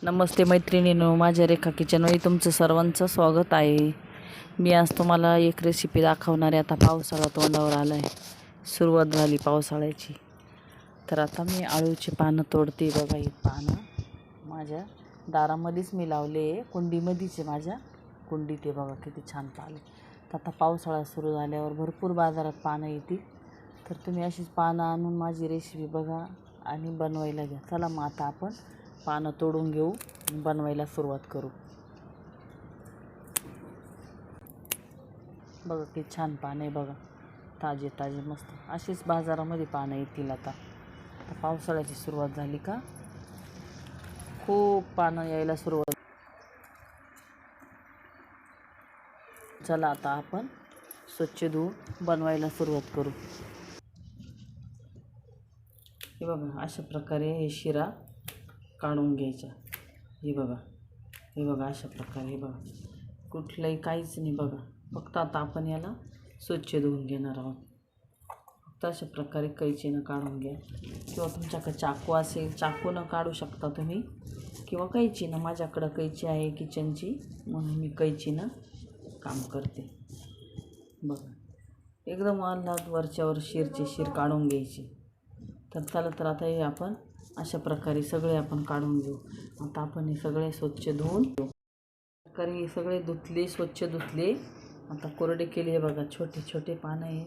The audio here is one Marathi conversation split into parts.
नमस्ते मैत्रिणींनो, माझ्या रेखा किचनमध्ये तुमचं सर्वांचं स्वागत आहे। मी आज तुम्हाला एक रेसिपी दाखवणार आहे। आता पावसाळा तोंडावर आला आहे, सुरुवात झाली पावसाळ्याची। तर आता मी आळूची पानं तोडते। बघा ही पानं माझ्या दारामध्येच मी लावले, कुंडीमध्येच आहे माझ्या कुंडीत। ते बघा किती छान पाले। तर आता पावसाळा सुरू झाल्यावर भरपूर बाजारात पानं येतील, तर तुम्ही अशीच पानं आणून माझी रेसिपी बघा आणि बनवायला घ्या। चला मग आता आपण पानं तोडून घेऊ, बनवायला सुरुवात करू। बघा किती छान पानं आहे, बघा ताजे ताजे मस्त। अशीच बाजारामध्ये पानं येतील। आता पावसाळ्याची सुरुवात झाली का खूप पानं यायला सुरुवात। चला आता आपण स्वच्छ धुवून बनवायला सुरुवात करू। हे बघा अशा प्रकारे हे शिरा काढून घ्यायचा। हे बघा अशा प्रकारे। हे बघा कुठलंही काहीच नाही बघा, फक्त आता आपण याला स्वच्छ धुवून घेणार आहोत। फक्त अशा प्रकारे कैचीनं काढून घ्या, किंवा तुमच्याकडे चाकू असेल चाकूनं काढू शकता तुम्ही, किंवा कैचीनं। माझ्याकडं कैची आहे किचनची, म्हणून मी कैचीनं काम करते। बघा एकदम अलग वरच्यावर शिर काढून घ्यायची। तर चला, तर आता हे आपण अशा प्रकारे सगळे आपण काढून घेऊ। आता आपण हे सगळे स्वच्छ धुवून घेऊ। प्रकारे हे सगळे धुतले, स्वच्छ धुतले, आता कोरडे केले। हे बघा छोटे छोटे पानं आहे,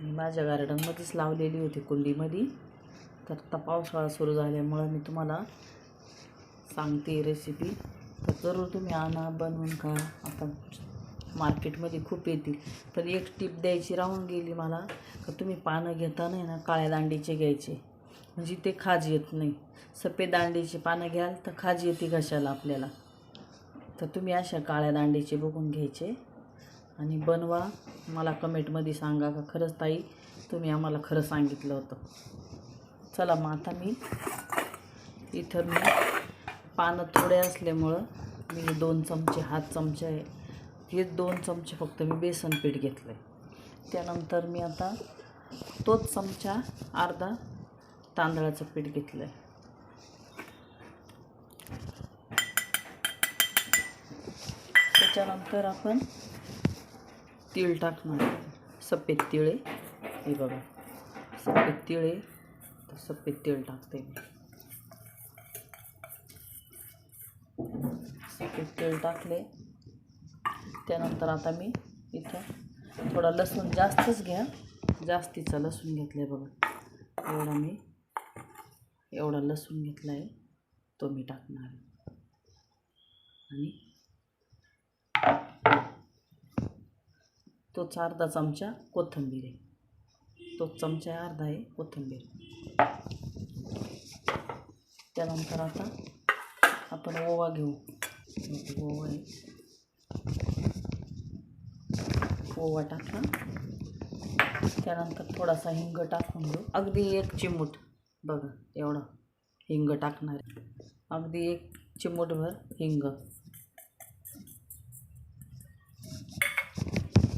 मी माझ्या गार्डनमध्येच लावलेली होती कुंडीमध्ये। तर आता पावसाळा सुरू झाल्यामुळं मी तुम्हाला सांगते रेसिपी, तर जरूर तुम्ही आणा, बनवून खा। आता मार्केटमध्ये खूप येतील। तर एक टिप द्यायची राहून गेली मला, तर तुम्ही पानं घेताना ना काळ्या दांडीचे घ्यायचे, म्हणजे ते खाज येत नाही। सफेद दांडीचे पानं घ्याल तर खाज येते घशाला आपल्याला। तर तुम्ही अशा काळ्या दांडीचे बघून घ्यायचे आणि बनवा। मला कमेंटमध्ये सांगा का खरंच ताई तुम्ही आम्हाला खरं सांगितलं होतं। चला मग आता मी पानं थोडे असल्यामुळं मी 2 चमचे, हात चमचे आहे, हे 2 चमचे फक्त मी बेसन पीठ घेतलं आहे। त्यानंतर मी आता तोच चमचा अर्धा तांदळाचं पीठ घेतलं आहे। त्याच्यानंतर आपण तीळ टाकणार, सफेद तिळे। हे बघा सफेद तिळे, तर सफेद तीळ टाकते मी। सफेद तीळ टाकले, त्यानंतर आता मी इथं थोडा लसूण जास्तच घ्या, जास्तीचा लसूण घेतला आहे बघा। एवढा लसूण घेतला आहे, तो मी टाकणार आहे। आणि तोच अर्धा चमचा कोथिंबीर आहे, तोच चमचा अर्धा आहे कोथिंबीर। त्यानंतर आता आपण ओवा घेऊ। ओवा आहे, ओवा टाकला, त्यानंतर थोडासा हिंग टाकून घेऊ, अगदी 1 चिमूट। बघा एवढा हिंग टाकणार आहे, अगदी 1 चिमूटभर हिंग।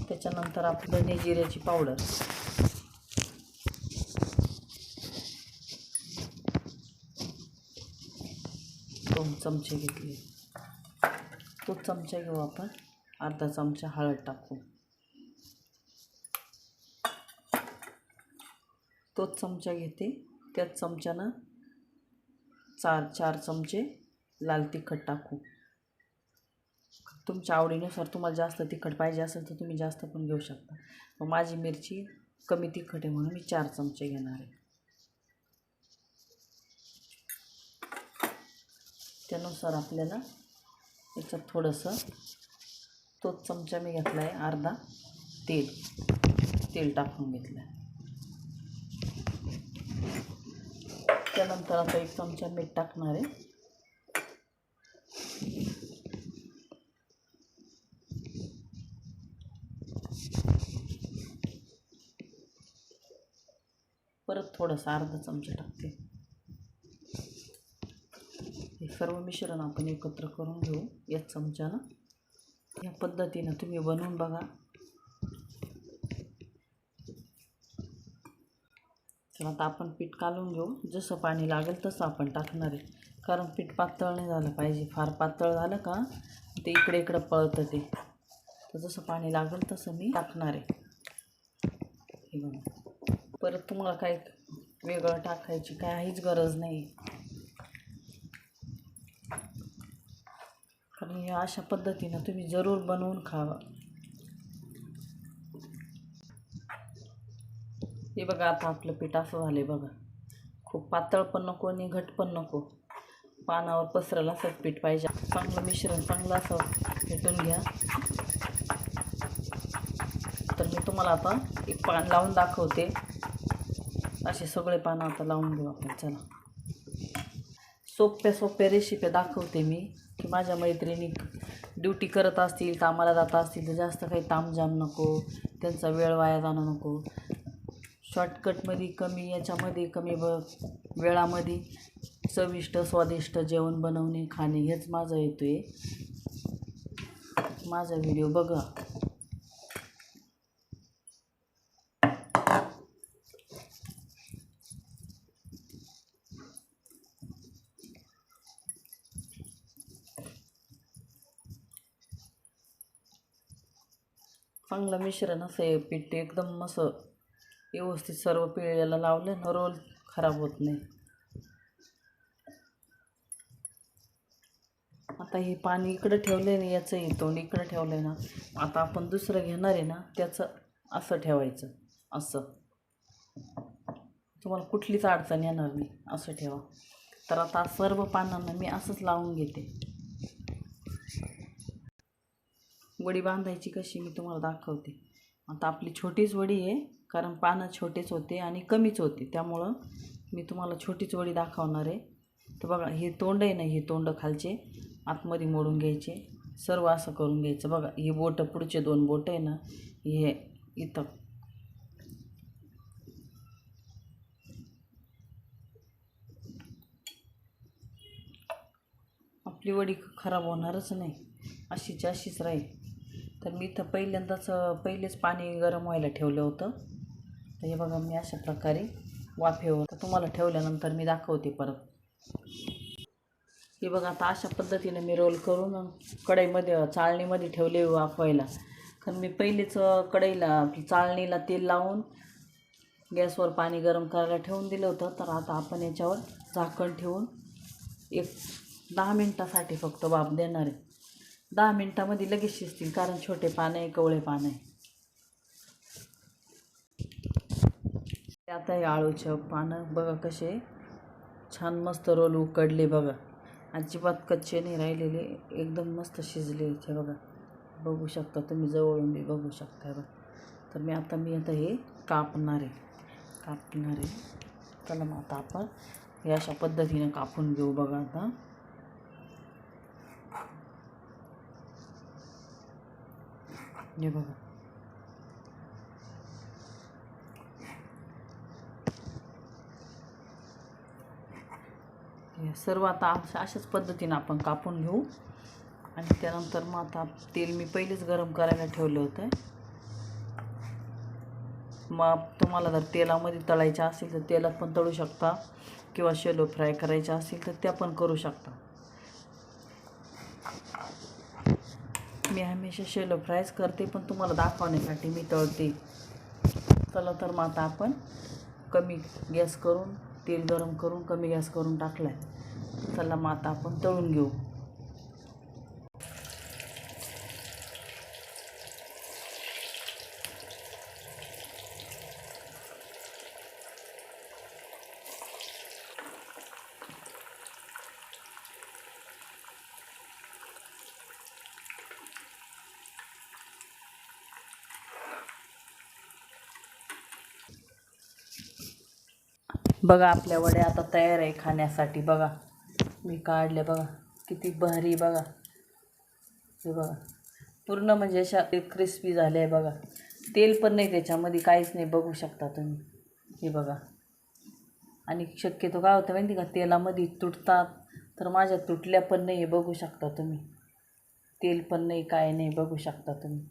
त्याच्यानंतर आपलं जिऱ्याची पावडर, 2 चमचे घेतले, तोच चमचा घेऊ आपण। अर्धा चमचा हळद टाकू, तोच चमचा घेते। त्याच चमच्यानं 4 चमचे लाल तिखट टाकू। तुमच्या आवडीनुसार, तुम्हाला जास्त तिखट पाहिजे असेल तर तुम्ही जास्त पण घेऊ शकता, पण माझी मिरची कमी तिखट आहे म्हणून मी 4 चमचे घेणार आहे। त्यानुसार आपल्याला याच्यात थोडंसं, तोच चमचा मी घेतला आहे अर्धा तेल टाकून घेतलं आहे। त्यानंतर आता 1 चमचा मीठ टाकणार आहे। परत थोडंसं अर्धा चमचा टाकते। हे सर्व मिश्रण आपण एकत्र करून घेऊ याच चमच्यानं। या पद्धतीनं तुम्ही बनवून बघा। तर आता आपण पीठ कालवून घेऊ. जसं पाणी लागेल तसं आपण टाकणार आहे, कारण पीठ पातळ नाही झालं पाहिजे. फार पातळ झालं का ते इकडे इकडं पळतं ते. तर जसं पाणी लागेल तसं मी टाकणार आहे. हे बघा, परत तुम्हाला काय वेगळं टाकायची काहीच गरज नाही, कारण या अशा पद्धतीनं तुम्ही जरूर बनवून खावा. हे बघा, आता आपलं पीठ असं झालं बघा. खूप पातळ पण नको आणि घट पण नको, पानावर पसरलं असं पीठ पाहिजे. चांगलं मिश्रण चांगलं असं फेटून घ्या. तर मी तुम्हाला आता एक पान लावून दाखवते. असे सगळे पानं आता लावून घेऊ आपण. चला, सोप्या रेसिपी दाखवते मी, की माझ्या मैत्रिणी ड्युटी करत असतील, कामाला जात असतील तर जास्त काही तामझाम नको, त्यांचा वेळ वाया जाणं नको. शॉर्टकटमध्ये कमी याच्यामध्ये कमी वेळामध्ये चविष्ट स्वादिष्ट जेवण बनवणे खाणे हेच माझं हेतू आहे. माझा व्हिडिओ बघा. चांगलं मिश्रण असं आहे पीठ, एकदम असं व्यवस्थित सर्व पिळलेलं लावलं ना, रोल खराब होत नाही. आता हे पाणी इकडं ठेवलं आहे ना, याचं हे तोंड इकडं ठेवलं आहे ना. आता आपण दुसरं घेणार आहे ना, त्याचं असं ठेवायचं. असं तुम्हाला कुठलीच अडचण येणार नाही, असं ठेवा. तर आता सर्व पानांना मी असंच लावून घेते. वडी बांधायची कशी मी तुम्हाला दाखवते. आता आपली छोटीच वडी आहे, कारण पानं छोटेच होते आणि कमीच होते, त्यामुळं मी तुम्हाला छोटीच वडी दाखवणार आहे. तर बघा, हे तोंड आहे ना, हे तोंड खालचे आतमध्ये मोडून घ्यायचे. सर्व असं करून घ्यायचं. बघा, ही बोटं, पुढचे 2 बोटं आहे ना, हे इथं आपली वडी खराब होणारच नाही, अशीच अशीच राहील. तर मी इथं पहिलेच पाणी गरम व्हायला ठेवलं होतं. तर हे बघा, मी अशा प्रकारे वाफेवर, तर तुम्हाला ठेवल्यानंतर मी दाखवते परत. हे बघा, आता अशा पद्धतीने मी रोल करून कढईमध्ये चाळणीमध्ये ठेवले वाफवायला. कारण मी पहिलेच कढईला चाळणीला तेल लावून गॅसवर पाणी गरम करायला ठेवून दिलं होतं. तर आता आपण याच्यावर झाकण ठेवून एक 10 मिनटासाठी फक्त वाफ देणार आहे. 10 मिनटामध्ये लगेच शिजतील, कारण छोटे पानं आहे, कवळे पानं आहे. आता हे आळूचे पानं बघा कसे छान मस्त रोल उकडले बघा, अजिबात कच्चे नाही राहिलेले, एकदम मस्त शिजले. इथे बघा, बघू शकता तुम्ही, जवळून बी बघू शकता बघा. तर मी आता हे कापणार आहे. चला मग आता आपण हे अशा पद्धतीने कापून घेऊ. बघा आता हे बघा, सर्व आता अशाच पद्धतीने आपण कापून घेऊ. आणि त्यानंतर मग आता तेल मी पहिलेच गरम करायला ठेवलं होतं. मग तुम्हाला जर तेलामध्ये तळायच्या असेल तर तेलात पण तळू शकता, किंवा शॅलो फ्राय करायच्या असतील तर त्या पण करू शकता. मी हमेशा शॅलो फ्रायच करते, पण तुम्हाला दाखवण्यासाठी मी तळते. चला, तर मग आता आपण कमी गॅस करून, तेल गरम करून कमी गॅस करून टाकला आहे. चला मग आता आपण तळून घेऊ. बघा, आपल्या वड्या आता तयार आहे खाण्यासाठी. बघा, मी काढल्या बघा, किती भारी. बघा, हे बघा, पूर्ण म्हणजे अशा क्रिस्पी झाले आहे बघा. तेल पण नाही त्याच्यामध्ये, काहीच नाही, बघू शकता तुम्ही. हे बघा, आणि शक्यतो काय होतं माहिती का, तेलामध्ये तुटतात. तर माझ्या तुटल्या पण नाही, बघू शकता तुम्ही. तेल पण नाही, काय नाही, बघू शकता तुम्ही.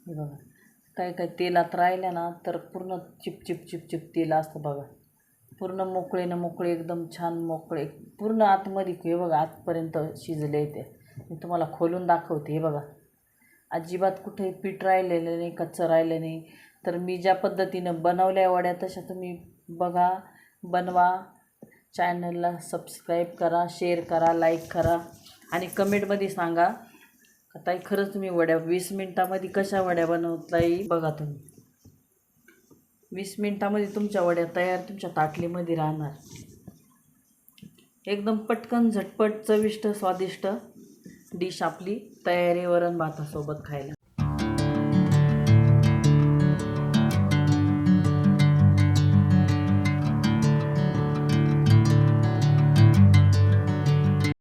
हे बघा, काय काय तेलात राहिल्या ना तर पूर्ण चिपचिप चिपचिप तेल असतं बघा. पूर्ण मोकळे ना मोकळे, एकदम छान मोकळे, पूर्ण आतमध्ये हे बघा आतपर्यंत शिजले ते. मी तुम्हाला खोलून दाखवते. हे बघा, अजिबात कुठे पीठ राहिलेलं नाही, कच्चं राहिलं नाही. तर मी ज्या पद्धतीनं बनवल्या वड्या तशा तुम्ही बघा, बनवा. चॅनलला सबस्क्राईब करा, शेअर करा, लाईक करा आणि कमेंटमध्ये सांगा का ताई खरंच तुम्ही वड्या 20 मिनटामध्ये कशा वड्या बनवता येईल बघा. तुम्ही 20 मिनटामध्ये तुमच्या वड्या तयार तुमच्या ताटलीमध्ये राहणार. एकदम पटकन झटपट चविष्ट स्वादिष्ट डिश आपली तयारी वरण भातासोबत खायला.